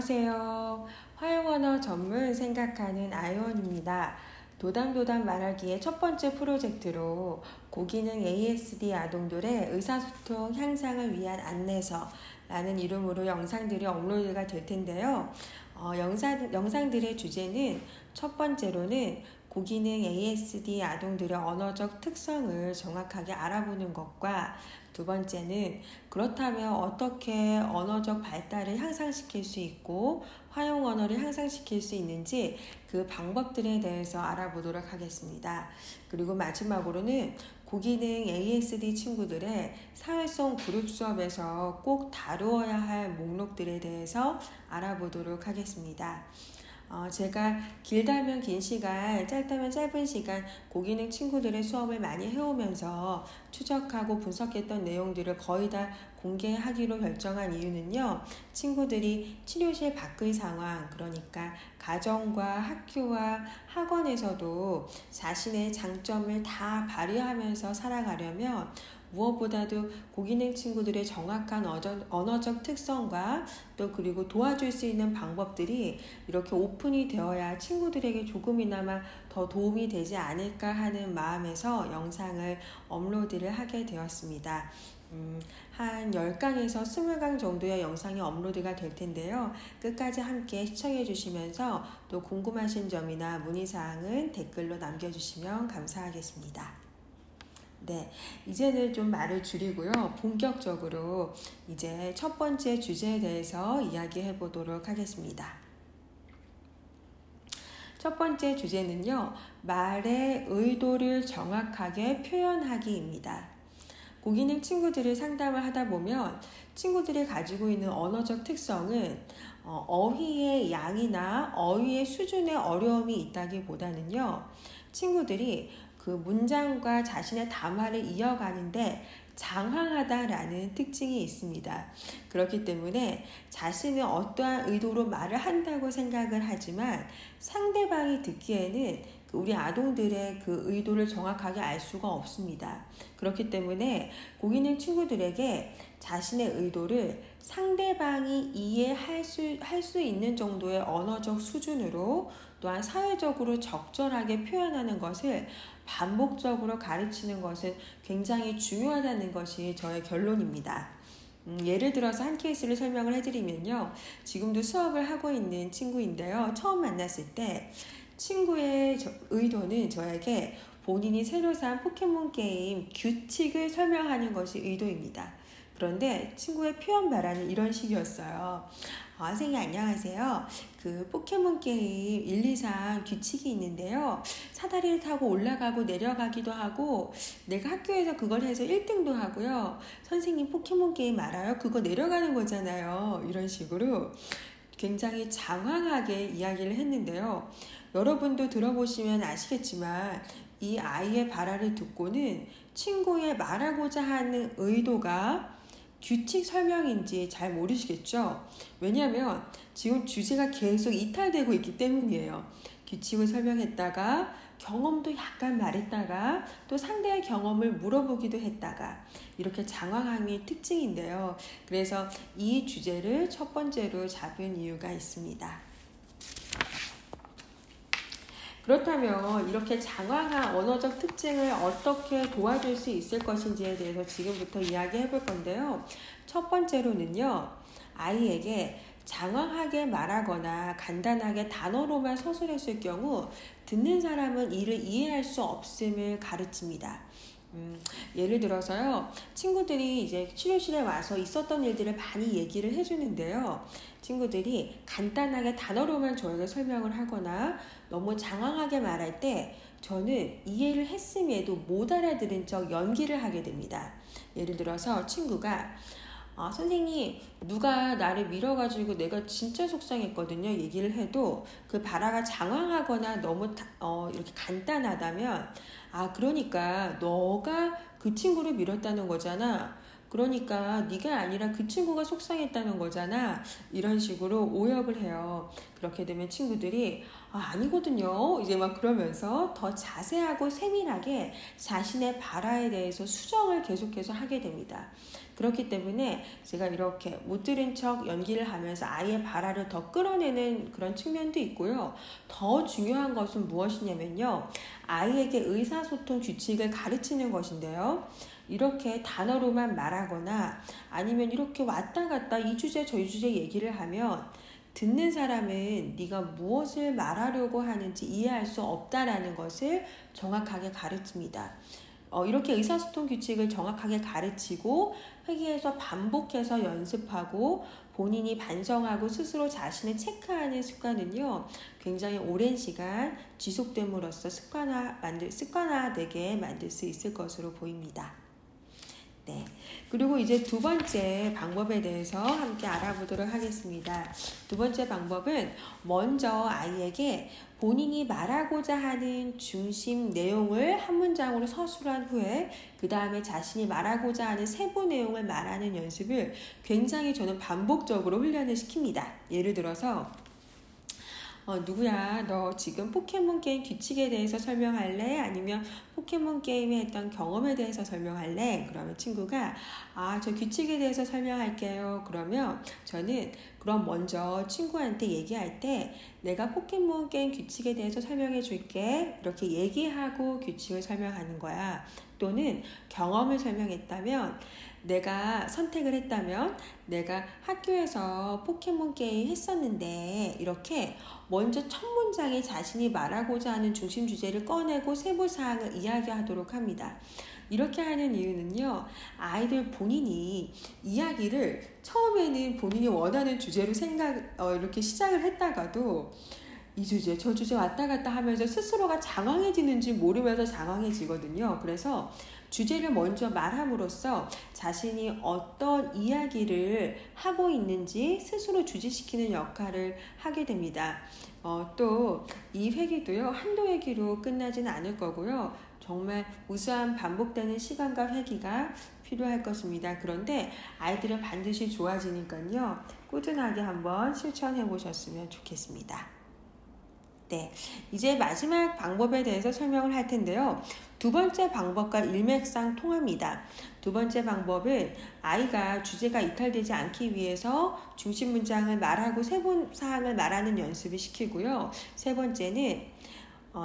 안녕하세요. 화용언어 전문 생각하는 아이원입니다. 도담도담 말하기의 첫 번째 프로젝트로 고기능 ASD 아동들의 의사소통 향상을 위한 안내서라는 이름으로 영상들이 업로드가 될 텐데요. 영상들의 주제는 첫 번째로는 고기능 ASD 아동들의 언어적 특성을 정확하게 알아보는 것과 두 번째는 그렇다면 어떻게 언어적 발달을 향상시킬 수 있고 화용 언어를 향상시킬 수 있는지 그 방법들에 대해서 알아보도록 하겠습니다. 그리고 마지막으로는 고기능 ASD 친구들의 사회성 그룹 수업에서 꼭 다루어야 할 목록들에 대해서 알아보도록 하겠습니다. 제가 길다면 긴 시간, 짧다면 짧은 시간 고기능 친구들의 수업을 많이 해오면서 추적하고 분석했던 내용들을 거의 다 공개하기로 결정한 이유는요. 친구들이 치료실 밖의 상황, 그러니까 가정과 학교와 학원에서도 자신의 장점을 다 발휘하면서 살아가려면 무엇보다도 고기능 친구들의 정확한 언어적 특성과 또 그리고 도와줄 수 있는 방법들이 이렇게 오픈이 되어야 친구들에게 조금이나마 더 도움이 되지 않을까 하는 마음에서 영상을 업로드를 하게 되었습니다. 한 10강에서 20강 정도의 영상이 업로드가 될 텐데요. 끝까지 함께 시청해 주시면서 또 궁금하신 점이나 문의사항은 댓글로 남겨주시면 감사하겠습니다. 네, 이제는 좀 말을 줄이고요. 본격적으로 이제 첫 번째 주제에 대해서 이야기해 보도록 하겠습니다. 첫 번째 주제는요, 말의 의도를 정확하게 표현하기입니다. 고기능 친구들을 상담을 하다 보면 친구들이 가지고 있는 언어적 특성은 어휘의 양이나 어휘의 수준의 어려움이 있다기보다는요, 친구들이 그 문장과 자신의 담화를 이어가는데 장황하다라는 특징이 있습니다. 그렇기 때문에 자신은 어떠한 의도로 말을 한다고 생각을 하지만 상대방이 듣기에는 우리 아동들의 그 의도를 정확하게 알 수가 없습니다. 그렇기 때문에 고기능 친구들에게 자신의 의도를 상대방이 이해할 수 있는 정도의 언어적 수준으로 또한 사회적으로 적절하게 표현하는 것을 반복적으로 가르치는 것은 굉장히 중요하다는 것이 저의 결론입니다. 예를 들어서 한 케이스를 설명을 해드리면요. 지금도 수업을 하고 있는 친구인데요. 처음 만났을 때 친구의 의도는 저에게 본인이 새로 산 포켓몬 게임 규칙을 설명하는 것이 의도입니다. 그런데 친구의 표현 발언은 이런 식이었어요. 선생님 안녕하세요. 그 포켓몬 게임 1, 2, 3 규칙이 있는데요. 사다리를 타고 올라가고 내려가기도 하고 내가 학교에서 그걸 해서 1등도 하고요. 선생님 포켓몬 게임 알아요? 그거 내려가는 거잖아요. 이런 식으로 굉장히 장황하게 이야기를 했는데요. 여러분도 들어보시면 아시겠지만 이 아이의 발화를 듣고는 친구의 말하고자 하는 의도가 규칙 설명인지 잘 모르시겠죠? 왜냐하면 지금 주제가 계속 이탈되고 있기 때문이에요. 규칙을 설명했다가 경험도 약간 말했다가 또 상대의 경험을 물어보기도 했다가 이렇게 장황함이 특징인데요. 그래서 이 주제를 첫 번째로 잡은 이유가 있습니다. 그렇다면 이렇게 장황한 언어적 특징을 어떻게 도와줄 수 있을 것인지에 대해서 지금부터 이야기해 볼 건데요. 첫 번째로는요, 아이에게 장황하게 말하거나 간단하게 단어로만 서술했을 경우 듣는 사람은 이를 이해할 수 없음을 가르칩니다. 예를 들어서요, 친구들이 이제 치료실에 와서 있었던 일들을 많이 얘기를 해주는데요. 친구들이 간단하게 단어로만 저에게 설명을 하거나 너무 장황하게 말할 때 저는 이해를 했음에도 못 알아들은 척 연기를 하게 됩니다. 예를 들어서 친구가 선생님 누가 나를 밀어가지고 내가 진짜 속상했거든요. 얘기를 해도 그 발화가 장황하거나 너무 이렇게 간단하다면 그러니까 너가 그 친구를 밀었다는 거잖아. 그러니까 네가 아니라 그 친구가 속상했다는 거잖아. 이런 식으로 오역을 해요. 그렇게 되면 친구들이 아니거든요. 이제 막 그러면서 더 자세하고 세밀하게 자신의 발화에 대해서 수정을 계속해서 하게 됩니다. 그렇기 때문에 제가 이렇게 못 들은 척 연기를 하면서 아이의 발화를 더 끌어내는 그런 측면도 있고요. 더 중요한 것은 무엇이냐면요. 아이에게 의사소통 규칙을 가르치는 것인데요. 이렇게 단어로만 말하거나 아니면 이렇게 왔다 갔다 이 주제 저 주제 얘기를 하면 듣는 사람은 네가 무엇을 말하려고 하는지 이해할 수 없다라는 것을 정확하게 가르칩니다. 이렇게 의사소통 규칙을 정확하게 가르치고 회의에서 반복해서 연습하고 본인이 반성하고 스스로 자신을 체크하는 습관은요, 굉장히 오랜 시간 지속됨으로써 습관화되게 만들 수 있을 것으로 보입니다. 네. 그리고 이제 두 번째 방법에 대해서 함께 알아보도록 하겠습니다. 두 번째 방법은 먼저 아이에게 본인이 말하고자 하는 중심 내용을 한 문장으로 서술한 후에 그 다음에 자신이 말하고자 하는 세부 내용을 말하는 연습을 굉장히 저는 반복적으로 훈련을 시킵니다. 예를 들어서 누구야, 너 지금 포켓몬 게임 규칙에 대해서 설명할래? 아니면 포켓몬 게임에 했던 경험에 대해서 설명할래? 그러면 친구가 저 규칙에 대해서 설명할게요. 그러면 저는 그럼 먼저 친구한테 얘기할 때 내가 포켓몬 게임 규칙에 대해서 설명해 줄게. 이렇게 얘기하고 규칙을 설명하는 거야. 또는 경험을 설명했다면 내가 선택을 했다면 내가 학교에서 포켓몬 게임 했었는데 이렇게 먼저 첫 문장에 자신이 말하고자 하는 중심 주제를 꺼내고 세부 사항을 이야기하도록 합니다. 이렇게 하는 이유는요, 아이들 본인이 이야기를 처음에는 본인이 원하는 주제로 이렇게 시작을 했다가도 이 주제 저 주제 왔다 갔다 하면서 스스로가 장황해지는지 모르면서 장황해지거든요. 그래서 주제를 먼저 말함으로써 자신이 어떤 이야기를 하고 있는지 스스로 주지시키는 역할을 하게 됩니다. 또 이 회기도요, 한두 회기로 끝나지는 않을 거고요. 정말 우수한 반복되는 시간과 회기가 필요할 것입니다. 그런데 아이들은 반드시 좋아지니까요, 꾸준하게 한번 실천해 보셨으면 좋겠습니다. 네, 이제 마지막 방법에 대해서 설명을 할 텐데요. 두 번째 방법과 일맥상통합니다. 두 번째 방법은 아이가 주제가 이탈되지 않기 위해서 중심 문장을 말하고 세부 사항을 말하는 연습을 시키고요. 세 번째는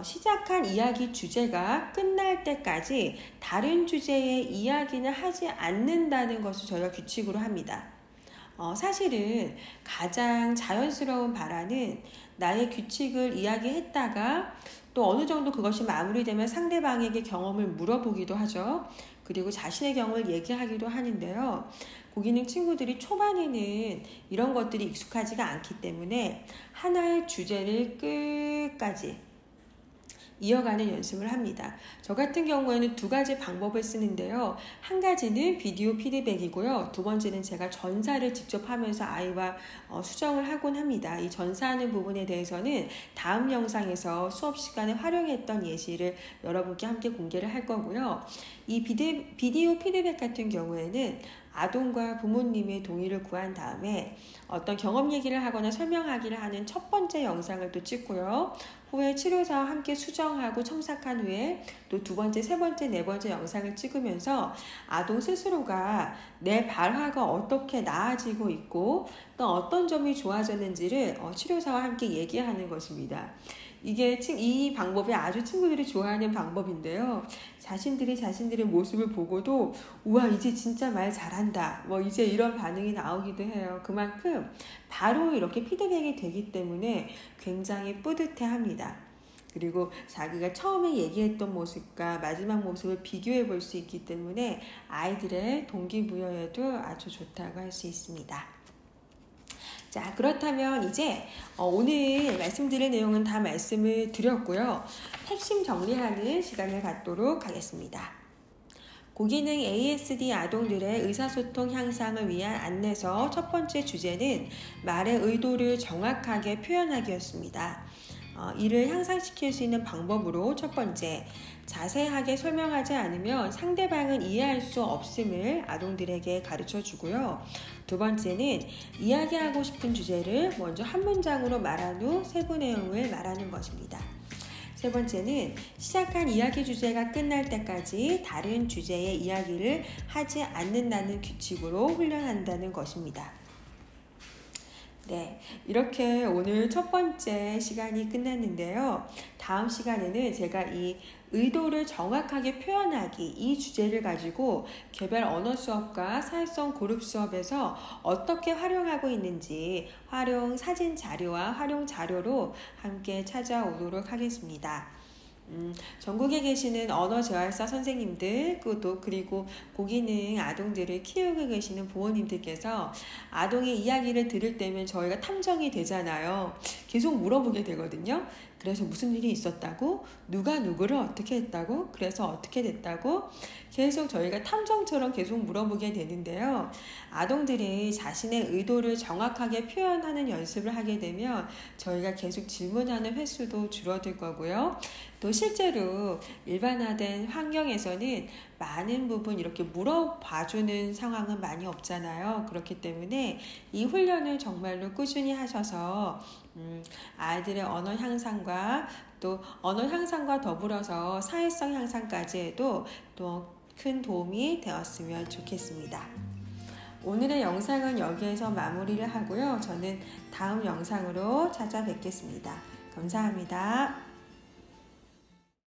시작한 이야기 주제가 끝날 때까지 다른 주제의 이야기는 하지 않는다는 것을 저희가 규칙으로 합니다. 사실은 가장 자연스러운 발화는 나의 규칙을 이야기했다가 또 어느 정도 그것이 마무리되면 상대방에게 경험을 물어보기도 하죠. 그리고 자신의 경험을 얘기하기도 하는데요. 고기능 친구들이 초반에는 이런 것들이 익숙하지가 않기 때문에 하나의 주제를 끝까지 이어가는 연습을 합니다. 저 같은 경우에는 두 가지 방법을 쓰는데요. 한 가지는 비디오 피드백이고요. 두 번째는 제가 전사를 직접 하면서 아이와 수정을 하곤 합니다. 이 전사하는 부분에 대해서는 다음 영상에서 수업 시간에 활용했던 예시를 여러분께 함께 공개를 할 거고요. 이 비디오 피드백 같은 경우에는 아동과 부모님의 동의를 구한 다음에 어떤 경험 얘기를 하거나 설명하기를 하는 첫 번째 영상을 또 찍고요. 후에 치료사와 함께 수정하고 첨삭한 후에 또 두 번째, 세 번째, 네 번째 영상을 찍으면서 아동 스스로가 내 발화가 어떻게 나아지고 있고 또 어떤 점이 좋아졌는지를 치료사와 함께 얘기하는 것입니다. 이 방법이 아주 친구들이 좋아하는 방법인데요. 자신들의 모습을 보고도 우와, 이제 진짜 말 잘한다, 이제 이런 반응이 나오기도 해요. 그만큼 바로 이렇게 피드백이 되기 때문에 굉장히 뿌듯해합니다. 그리고 자기가 처음에 얘기했던 모습과 마지막 모습을 비교해 볼 수 있기 때문에 아이들의 동기부여에도 아주 좋다고 할 수 있습니다. 자, 그렇다면 이제 오늘 말씀드릴 내용은 다 말씀을 드렸고요. 핵심 정리하는 시간을 갖도록 하겠습니다. 고기능 ASD 아동들의 의사소통 향상을 위한 안내서 첫 번째 주제는 말의 의도를 정확하게 표현하기였습니다. 이를 향상시킬 수 있는 방법으로 첫 번째, 자세하게 설명하지 않으면 상대방은 이해할 수 없음을 아동들에게 가르쳐 주고요. 두 번째는 이야기하고 싶은 주제를 먼저 한 문장으로 말한 후 세부 내용을 말하는 것입니다. 세 번째는 시작한 이야기 주제가 끝날 때까지 다른 주제의 이야기를 하지 않는다는 규칙으로 훈련한다는 것입니다. 네, 이렇게 오늘 첫 번째 시간이 끝났는데요. 다음 시간에는 제가 이 의도를 정확하게 표현하기, 이 주제를 가지고 개별 언어 수업과 사회성 고룹 수업에서 어떻게 활용하고 있는지 활용 사진 자료와 활용 자료로 함께 찾아오도록 하겠습니다. 전국에 계시는 언어재활사 선생님들, 그리고 고기능 아동들을 키우고 계시는 부모님들께서 아동의 이야기를 들을 때면 저희가 탐정이 되잖아요. 계속 물어보게 되거든요. 그래서 무슨 일이 있었다고? 누가 누구를 어떻게 했다고? 그래서 어떻게 됐다고? 계속 저희가 탐정처럼 계속 물어보게 되는데요. 아동들이 자신의 의도를 정확하게 표현하는 연습을 하게 되면 저희가 계속 질문하는 횟수도 줄어들 거고요. 또 실제로 일반화된 환경에서는 많은 부분 이렇게 물어봐주는 상황은 많이 없잖아요. 그렇기 때문에 이 훈련을 정말로 꾸준히 하셔서 아이들의 언어 향상과 또 언어 향상과 더불어서 사회성 향상까지 해도 또 큰 도움이 되었으면 좋겠습니다. 오늘의 영상은 여기에서 마무리를 하고요. 저는 다음 영상으로 찾아뵙겠습니다. 감사합니다.